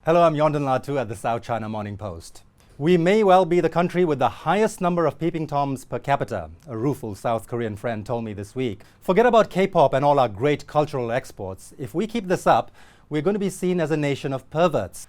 Hello, I'm Yonden Lhatoo at the South China Morning Post. We may well be the country with the highest number of peeping toms per capita, a rueful South Korean friend told me this week. Forget about K-pop and all our great cultural exports. If we keep this up, we're going to be seen as a nation of perverts.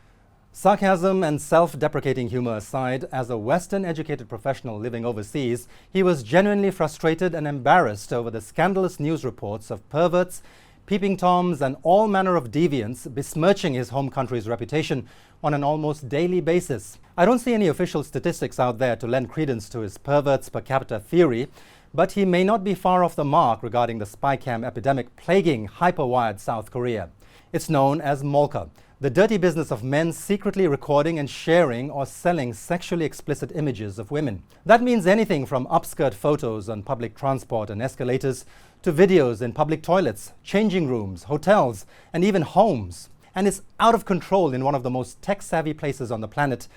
Sarcasm and self-deprecating humor aside, as a Western-educated professional living overseas, he was genuinely frustrated and embarrassed over the scandalous news reports of perverts, peeping toms, and all manner of deviants besmirching his home country's reputation on an almost daily basis. I don't see any official statistics out there to lend credence to his perverts per capita theory, but he may not be far off the mark regarding the spy cam epidemic plaguing hyper-wired South Korea. It's known as molka, the dirty business of men secretly recording and sharing or selling sexually explicit images of women. That means anything from upskirt photos on public transport and escalators to videos in public toilets, changing rooms, hotels, and even homes. And it's out of control in one of the most tech-savvy places on the planet,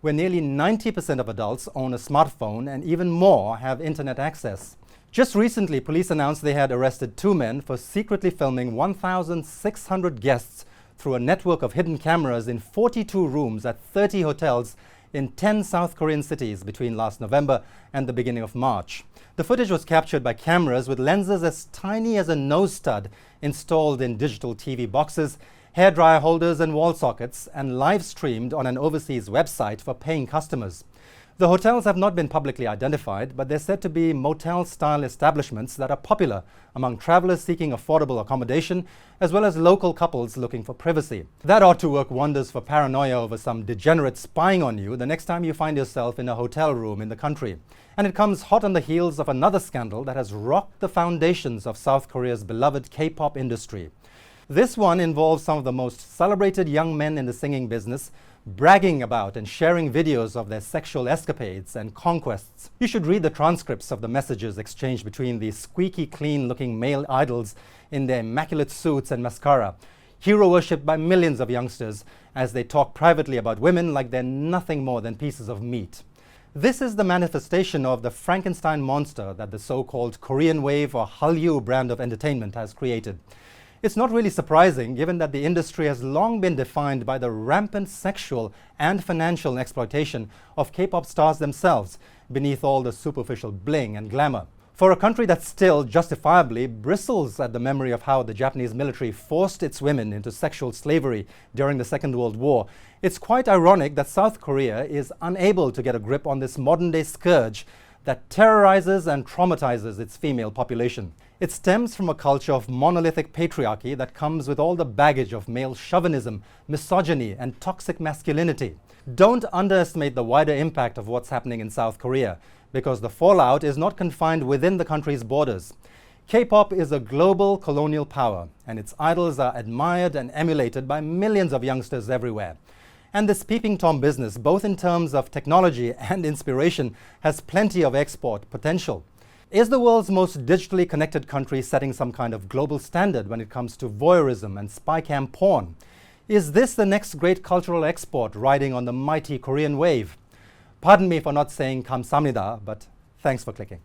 where nearly 90% of adults own a smartphone and even more have internet access. Just recently, police announced they had arrested 2 men for secretly filming 1,600 guests through a network of hidden cameras in 42 rooms at 30 hotels in 10 South Korean cities between last November and the beginning of March. The footage was captured by cameras with lenses as tiny as a nose stud installed in digital TV boxes, hairdryer holders and wall sockets, and live streamed on an overseas website for paying customers. The hotels have not been publicly identified, but they're said to be motel-style establishments that are popular among travelers seeking affordable accommodation, as well as local couples looking for privacy. That ought to work wonders for paranoia over some degenerate spying on you the next time you find yourself in a hotel room in the country. And it comes hot on the heels of another scandal that has rocked the foundations of South Korea's beloved K-pop industry. This one involves some of the most celebrated young men in the singing business, bragging about and sharing videos of their sexual escapades and conquests. You should read the transcripts of the messages exchanged between these squeaky clean-looking male idols in their immaculate suits and mascara, hero-worshipped by millions of youngsters as they talk privately about women like they're nothing more than pieces of meat. This is the manifestation of the Frankenstein monster that the so-called Korean wave or Hallyu brand of entertainment has created. It's not really surprising, given that the industry has long been defined by the rampant sexual and financial exploitation of K-pop stars themselves, beneath all the superficial bling and glamour. For a country that still, justifiably, bristles at the memory of how the Japanese military forced its women into sexual slavery during the Second World War, it's quite ironic that South Korea is unable to get a grip on this modern-day scourge that terrorizes and traumatizes its female population. It stems from a culture of monolithic patriarchy that comes with all the baggage of male chauvinism, misogyny, and toxic masculinity. Don't underestimate the wider impact of what's happening in South Korea, because the fallout is not confined within the country's borders. K-pop is a global colonial power, and its idols are admired and emulated by millions of youngsters everywhere. And this peeping tom business, both in terms of technology and inspiration, has plenty of export potential. Is the world's most digitally connected country setting some kind of global standard when it comes to voyeurism and spy cam porn? Is this the next great cultural export riding on the mighty Korean wave? Pardon me for not saying 감사합니다, but thanks for clicking.